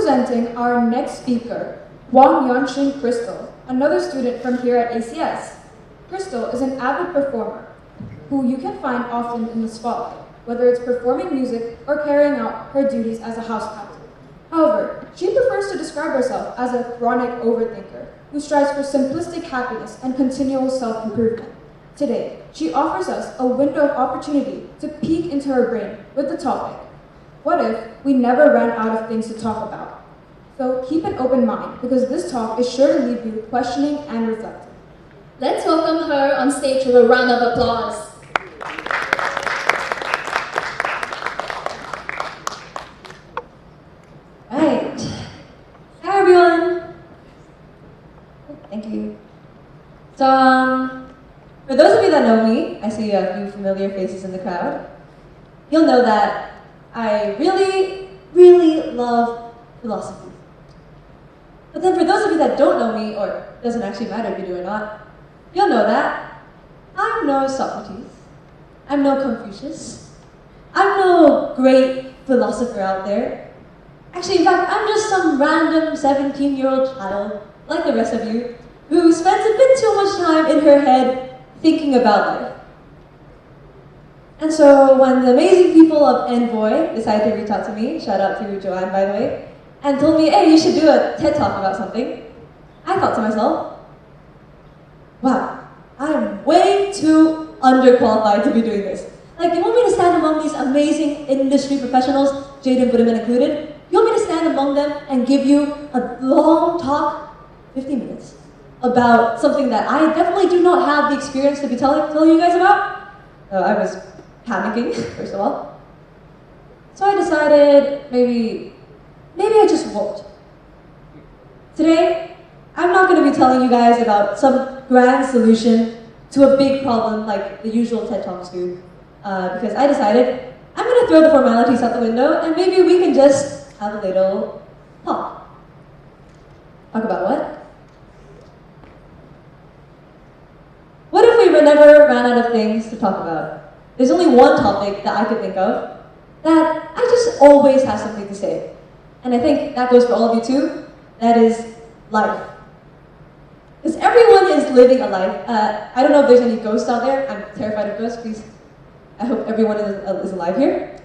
Presenting our next speaker, Huang Crystal, another student from here at ACS. Crystal is an avid performer who you can find often in the spotlight, whether it's performing music or carrying out her duties as a house captain. However, she prefers to describe herself as a chronic overthinker who strives for simplistic happiness and continual self-improvement. Today, she offers us a window of opportunity to peek into her brain with the topic, what if we never ran out of things to talk about? So keep an open mind, because this talk is sure to leave you questioning and reflecting. Let's welcome her on stage with a round of applause. Right. Hi, everyone. Thank you. So, for those of you that know me, I see a few familiar faces in the crowd. You'll know that I really, really love philosophy. But then for those of you that don't know me, or it doesn't actually matter if you do or not, you'll know that I'm no Socrates, I'm no Confucius, I'm no great philosopher out there. Actually, in fact, I'm just some random 17-year-old child, like the rest of you, who spends a bit too much time in her head thinking about life. And so when the amazing people of Envoy decided to reach out to me, shout out to Joanne, by the way, and told me, hey, you should do a TED Talk about something, I thought to myself, wow, I am way too underqualified to be doing this. Like, you want me to stand among these amazing industry professionals, Jaden Budeman included? You want me to stand among them and give you a long talk, 50 minutes, about something that I definitely do not have the experience to be telling you guys about? I was panicking, first of all. So I decided maybe I just won't. Today, I'm not going to be telling you guys about some grand solution to a big problem like the usual TED Talks do, because I decided I'm going to throw the formalities out the window and maybe we can just have a little talk. Talk about what? What if we never ran out of things to talk about? There's only one topic that I could think of that I just always have something to say. And I think that goes for all of you too. That is life. Because everyone is living a life. I don't know if there's any ghosts out there. I'm terrified of ghosts. Please, I hope everyone is alive here.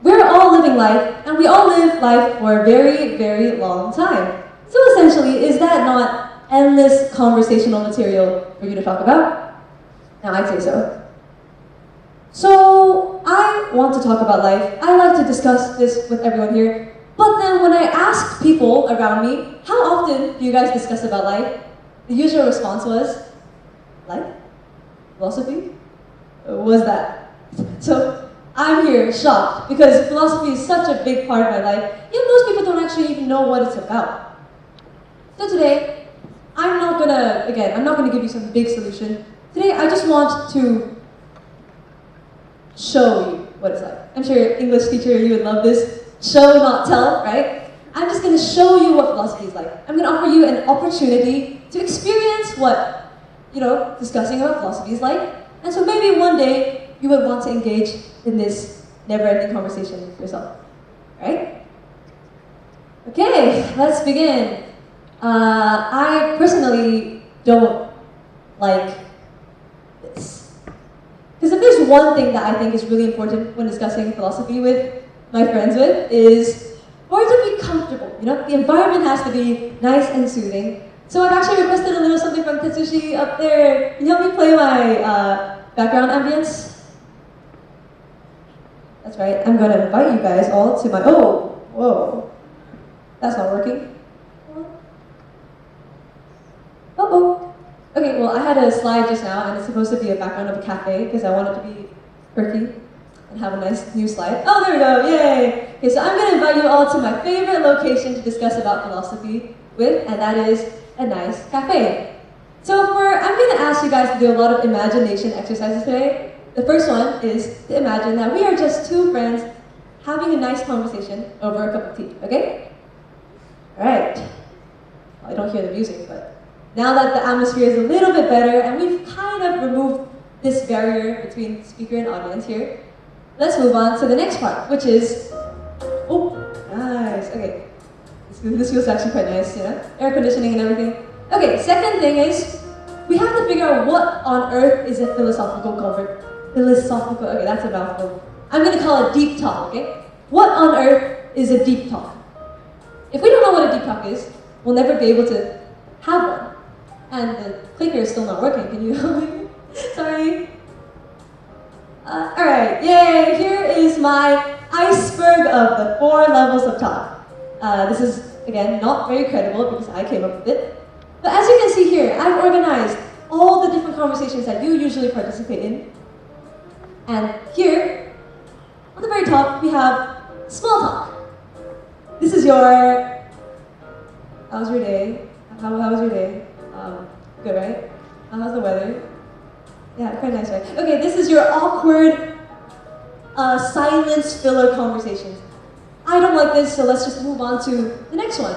We're all living life, and we all live life for a very, very long time. So essentially, is that not endless conversational material for you to talk about? Now, I'd say so. So, I want to talk about life. I like to discuss this with everyone here. But then when I ask people around me, how often do you guys discuss about life? The usual response was, life? Philosophy? What was that? So, I'm here shocked because philosophy is such a big part of my life, yet most people don't actually even know what it's about. So today, I'm not gonna give you some big solution. Today, I just want to show you what it's like. I'm sure your English teacher, you would love this. Show, not tell, right? I'm just going to show you what philosophy is like. I'm going to offer you an opportunity to experience what, discussing about philosophy is like. And so maybe one day you would want to engage in this never-ending conversation yourself, right? Okay, let's begin. I personally don't like this. Because if there's one thing that I think is really important when discussing philosophy with my friends is for it to be comfortable. The environment has to be nice and soothing. So I've actually requested a little something from Tetsushi up there. Can you help me play my background ambience? That's right, I'm going to invite you guys all to my, whoa, that's not working. Okay, well I had a slide just now and it's supposed to be a background of a cafe because I want it to be quirky and have a nice new slide. Oh, there we go, yay! Okay, so I'm going to invite you all to my favorite location to discuss about philosophy with, and that is a nice cafe. So I'm going to ask you guys to do a lot of imagination exercises today. The first one is to imagine that we are just two friends having a nice conversation over a cup of tea, okay? All right. Well, I don't hear the music, but now that the atmosphere is a little bit better and we've kind of removed this barrier between speaker and audience here, let's move on to the next part, which is, oh, nice, okay. This feels actually quite nice, you know? Air conditioning and everything. Okay, second thing is, we have to figure out what on earth is a philosophical, okay, that's a mouthful. I'm gonna call it deep talk, okay? What on earth is a deep talk? If we don't know what a deep talk is, we'll never be able to have one. And the clicker is still not working, can you help me? Sorry. Alright, yay! Here is my iceberg of the 4 levels of talk. This is, again, not very credible because I came up with it. But as you can see here, I've organized all the different conversations that you usually participate in. And here, on the very top, we have small talk. This is your, how's your day? How was your day? Good, right? How's the weather? Yeah, quite nice, right? Okay, this is your awkward silence filler conversations. I don't like this, so let's just move on to the next one.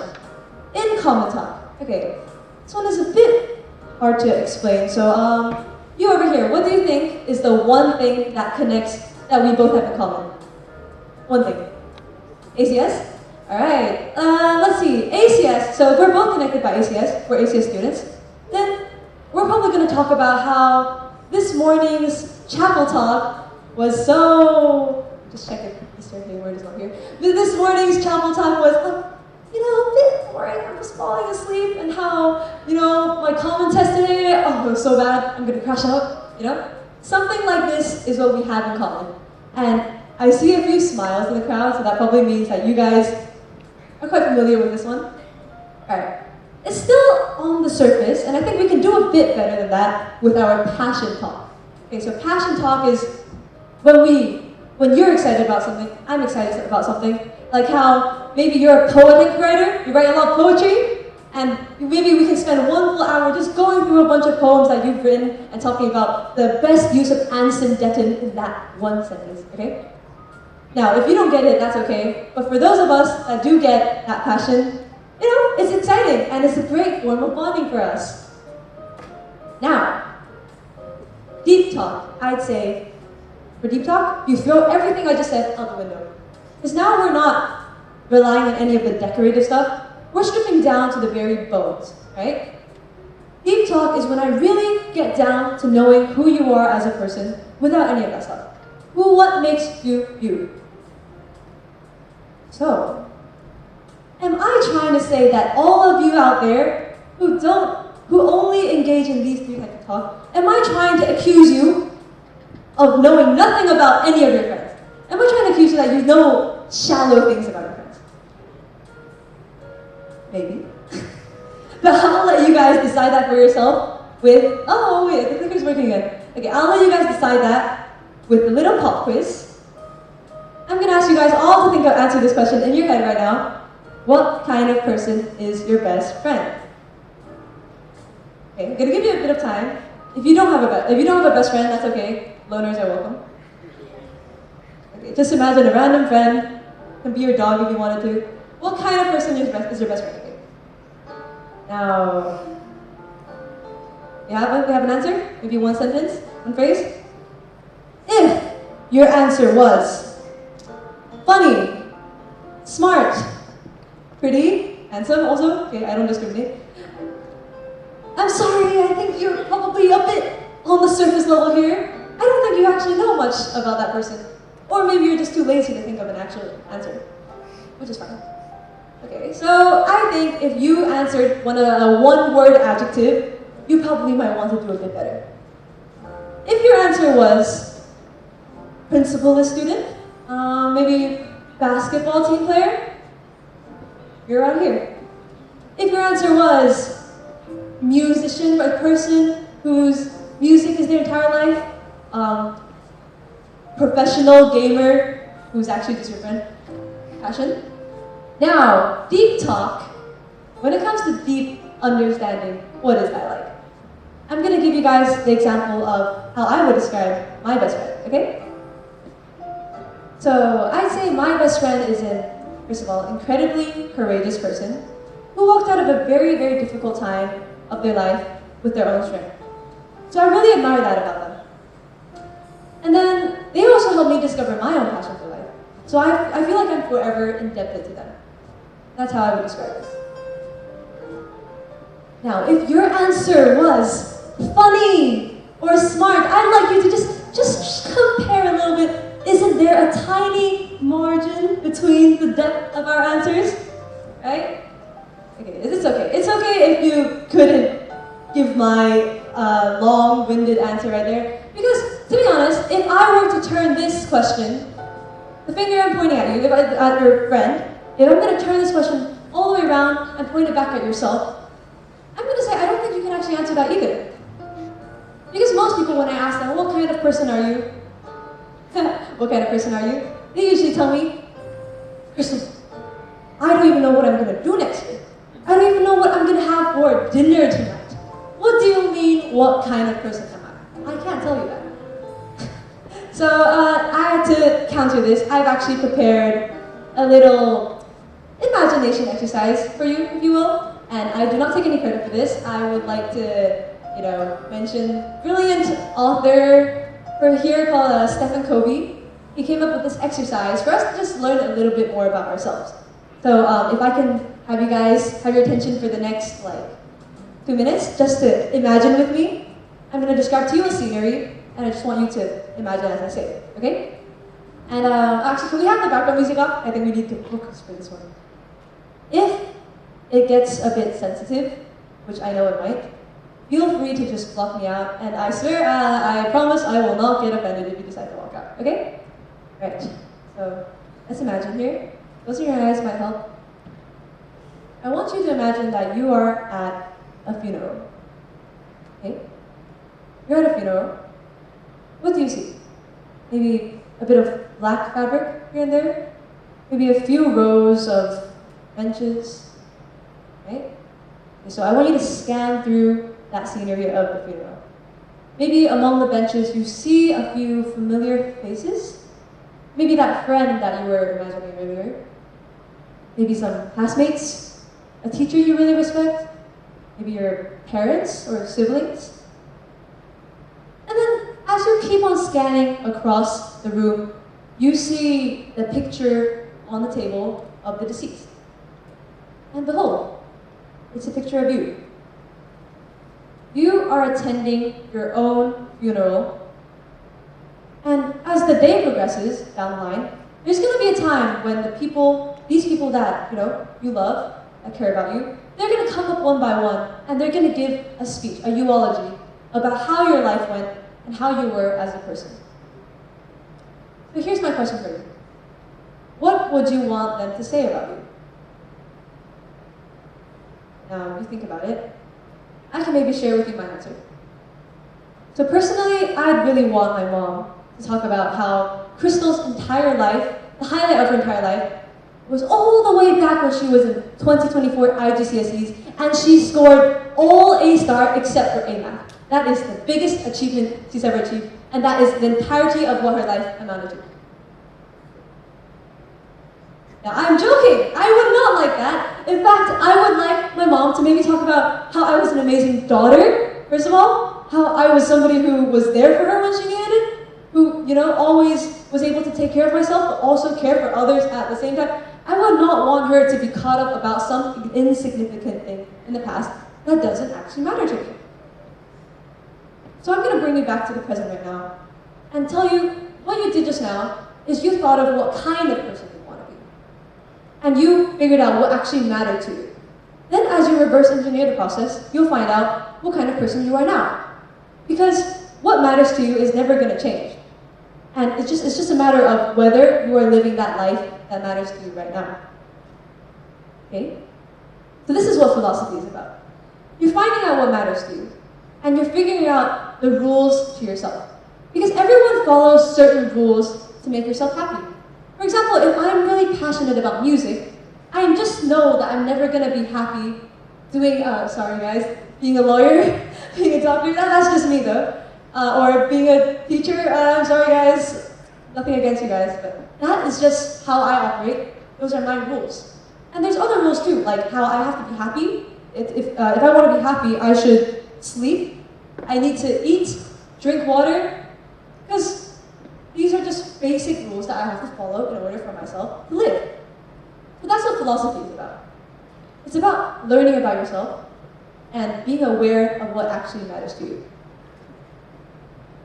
In common talk. Okay, this one is a bit hard to explain. So, you over here, what do you think is the one thing that connects, that we both have in common? One thing. ACS? Alright, let's see. ACS, so if we're both connected by ACS, we're ACS students, then we're probably going to talk about how this morning's chapel talk was so... Just check if Mr. Hayward is not here. This morning's chapel talk was, a bit boring. I'm just falling asleep, and how, my common test today, oh, it was so bad, I'm going to crash out, Something like this is what we have in common. And I see a few smiles in the crowd, so that probably means that you guys are quite familiar with this one. Alright. It's still on the surface, and I think we can do a bit better than that with our passion talk. Okay, so passion talk is when you're excited about something, I'm excited about something. Like how maybe you're a poetic writer, you write a lot of poetry, and maybe we can spend 1 full hour just going through a bunch of poems that you've written and talking about the best use of Anson-Detton in that one sentence, okay? Now, if you don't get it, that's okay. But for those of us that do get that passion, it's exciting and it's a great form of bonding for us. Now, deep talk, I'd say, for deep talk, you throw everything I just said out the window. Because now we're not relying on any of the decorative stuff. We're stripping down to the very bones, right? Deep talk is when I really get down to knowing who you are as a person without any of that stuff. What makes you you? So, am I trying to say that all of you out there who only engage in these 3 types of talk, am I trying to accuse you of knowing nothing about any of your friends? Am I trying to accuse you that you know shallow things about your friends? Maybe. But I'll let you guys decide that for yourself with, oh wait, the clicker's working again. Okay, I'll let you guys decide that with the little pop quiz. I'm going to ask you guys all to answer this question in your head right now. What kind of person is your best friend? Okay, I'm going to give you a bit of time. If you don't have a best friend, that's okay. Loners are welcome. Okay, just imagine a random friend. Can be your dog if you wanted to. What kind of person is your best friend? Okay. Now, you have an answer? Maybe one sentence, one phrase? If your answer was funny, smart, pretty, handsome also, okay, I don't discriminate. I'm sorry, I think you're probably a bit on the surface level here. I don't think you actually know much about that person. Or maybe you're just too lazy to think of an actual answer, which is fine. Okay, so I think if you answered a one-word adjective, you probably might want to do a bit better. If your answer was principalist student, maybe basketball team player, you're right here. If your answer was musician, a person whose music is their entire life, professional gamer who's actually just your friend, passion. Now, deep talk, when it comes to deep understanding, what is that like? I'm going to give you guys the example of how I would describe my best friend, okay? So, I'd say my best friend is first of all, incredibly courageous person who walked out of a very, very difficult time of their life with their own strength. So I really admire that about them. And then, they also helped me discover my own passion for life. So I feel like I'm forever indebted to them. That's how I would describe this. Now, if your answer was funny or smart, I'd like you to just compare a little bit. Isn't there a tiny margin between the depth of our answers? Right? Okay, it's okay. It's okay if you couldn't give my long-winded answer right there. Because, to be honest, if I were to turn this question, the finger I'm pointing at you, at your friend, if I'm going to turn this question all the way around and point it back at yourself, I'm going to say, I don't think you can actually answer that either. Because most people, when I ask them, what kind of person are you? What kind of person are you? They usually tell me, Crystal, I don't even know what I'm going to do next year. I don't even know what I'm going to have for dinner tonight. What do you mean, what kind of person am I? I can't tell you that. So I had to counter this. I've actually prepared a little imagination exercise for you, if you will. And I do not take any credit for this. I would like to, mention brilliant author from here called Stephen Covey. He came up with this exercise for us to just learn a little bit more about ourselves. So if I can have you guys have your attention for the next 2 minutes, just to imagine with me. I'm going to describe to you a scenery, and I just want you to imagine as I say it, okay? And actually, can we have the background music off? I think we need to focus for this one. If it gets a bit sensitive, which I know it might, feel free to just block me out, and I swear, I promise I will not get offended if you decide to walk out, okay? Right, so let's imagine here. Closing your eyes might help. I want you to imagine that you are at a funeral, okay? You're at a funeral. What do you see? Maybe a bit of black fabric here and there? Maybe a few rows of benches, right? Okay, so I want you to scan through that scenery of the funeral. Maybe among the benches you see a few familiar faces. Maybe that friend that you were imagining earlier. Maybe some classmates, a teacher you really respect. Maybe your parents or siblings. And then as you keep on scanning across the room, you see the picture on the table of the deceased. And behold, it's a picture of you. You are attending your own funeral, and as the day progresses down the line, there's going to be a time when these people that you love, that care about you, they're going to come up one by one, and they're going to give a speech, a eulogy, about how your life went and how you were as a person. So here's my question for you. What would you want them to say about you? Now, if you think about it, I can maybe share with you my answer. So personally, I'd really want my mom to talk about how Crystal's entire life, the highlight of her entire life, was all the way back when she was in 2024 IGCSEs, and she scored all A-star except for A math. That is the biggest achievement she's ever achieved, and that is the entirety of what her life amounted to. Now, I'm joking. I would not like that. In fact, I would like my mom to maybe talk about how I was an amazing daughter, first of all, how I was somebody who was there for her when she needed it, who, always was able to take care of myself, but also care for others at the same time. I would not want her to be caught up about some insignificant thing in the past that doesn't actually matter to me. So I'm going to bring you back to the present right now and tell you what you did just now is you thought of what kind of person you want to be. And you figured out what actually mattered to you. Then as you reverse engineer the process, you'll find out what kind of person you are now. Because what matters to you is never going to change. And it's just a matter of whether you are living that life that matters to you right now. Okay? So this is what philosophy is about. You're finding out what matters to you, and you're figuring out the rules to yourself. Because everyone follows certain rules to make yourself happy. For example, if I'm really passionate about music, I just know that I'm never going to be happy doing, sorry guys, being a lawyer, being a doctor, that's just me though. Or being a teacher, I'm sorry guys, nothing against you guys, but that is just how I operate. Those are my rules. And there's other rules too, like how I have to be happy. If I want to be happy, I should sleep. I need to eat, drink water, because these are just basic rules that I have to follow in order for myself to live. So that's what philosophy is about. It's about learning about yourself and being aware of what actually matters to you.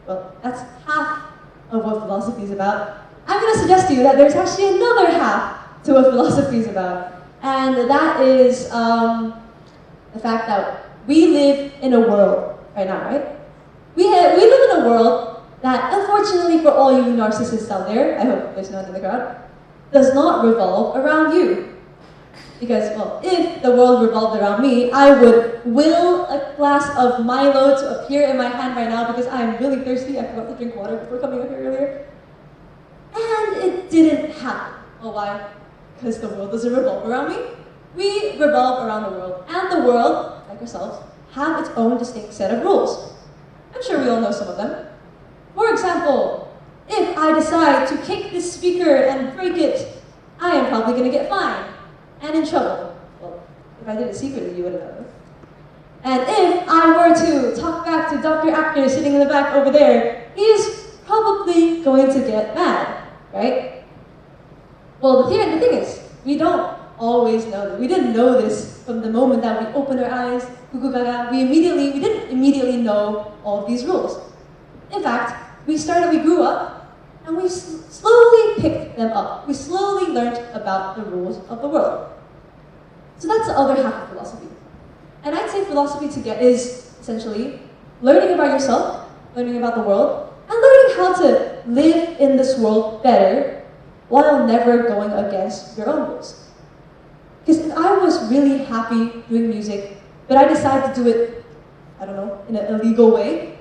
Well, that's half of what philosophy is about. I'm going to suggest to you that there's actually another half to what philosophy is about. And that is the fact that we live in a world right now, right? We live in a world that, unfortunately for all you narcissists out there, I hope there's none in the crowd, does not revolve around you. Because, well, if the world revolved around me, I would will a glass of Milo to appear in my hand right now because I am really thirsty. I forgot to drink water before coming up here earlier. And it didn't happen. Well, why? Because the world doesn't revolve around me. We revolve around the world. And the world, like ourselves, have its own distinct set of rules. I'm sure we all know some of them. For example, if I decide to kick this speaker and break it, I am probably going to get fined and in trouble. Well, if I did it secretly, you wouldn't know. And if I were to talk back to Dr. Actor sitting in the back over there, he's probably going to get mad, right? Well, the thing is, we don't always know that. We didn't know this from the moment that we opened our eyes, we didn't immediately know all of these rules. In fact, we grew up, and we slowly picked them up. We slowly learned about the rules of the world. So that's the other half of philosophy. And I'd say philosophy is essentially learning about yourself, learning about the world, and learning how to live in this world better while never going against your own rules. Because if I was really happy doing music, but I decided to do it, I don't know, in an illegal way,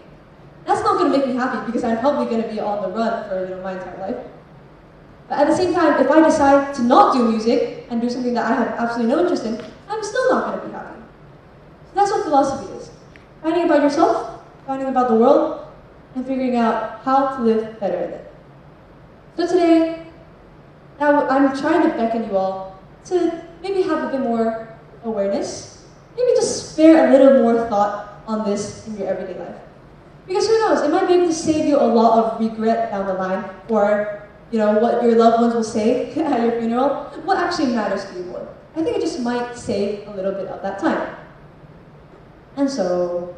that's not going to make me happy because I'm probably going to be on the run for my entire life. But at the same time, if I decide to not do music and do something that I have absolutely no interest in, I'm still not going to be happy. So that's what philosophy is. Finding about yourself, finding about the world, and figuring out how to live better in it. So today, I'm trying to beckon you all to maybe have a bit more awareness, maybe just spare a little more thought on this in your everyday life. Because who knows, it might be able to save you a lot of regret down the line, or what your loved ones will say at your funeral, what actually matters to you more. I think it just might save a little bit of that time. And so,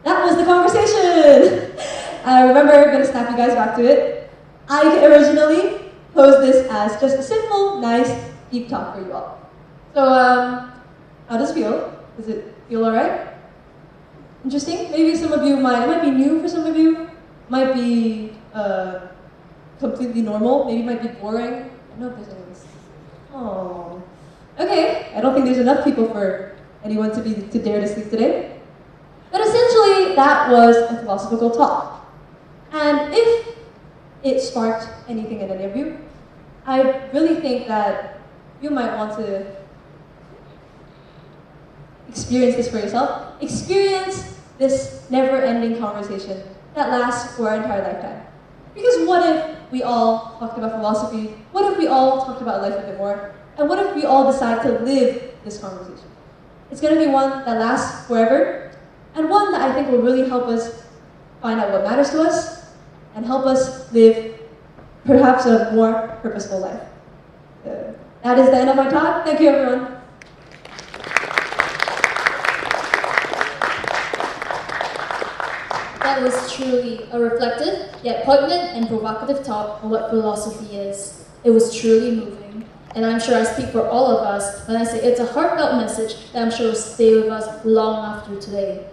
that was the conversation! I remember, I'm going to snap you guys back to it. I originally posed this as just a simple, nice, deep talk for you all. So, how does it feel? Does it feel alright? Interesting? Maybe some of you it might be new for some of you, might be completely normal, maybe it might be boring. I don't know if there's anyone. Oh. Okay, I don't think there's enough people for anyone to dare to sleep today. But essentially, that was a philosophical talk. And if it sparked anything in any of you, I really think that you might want to experience this for yourself. Experience this never-ending conversation that lasts for our entire lifetime. Because what if we all talked about philosophy? What if we all talked about life a bit more? And what if we all decide to live this conversation? It's going to be one that lasts forever, and one that I think will really help us find out what matters to us, and help us live perhaps a more purposeful life. That is the end of my talk. Thank you, everyone. That was truly a reflective, yet poignant and provocative talk on what philosophy is. It was truly moving. And I'm sure I speak for all of us when I say it's a heartfelt message that I'm sure will stay with us long after today.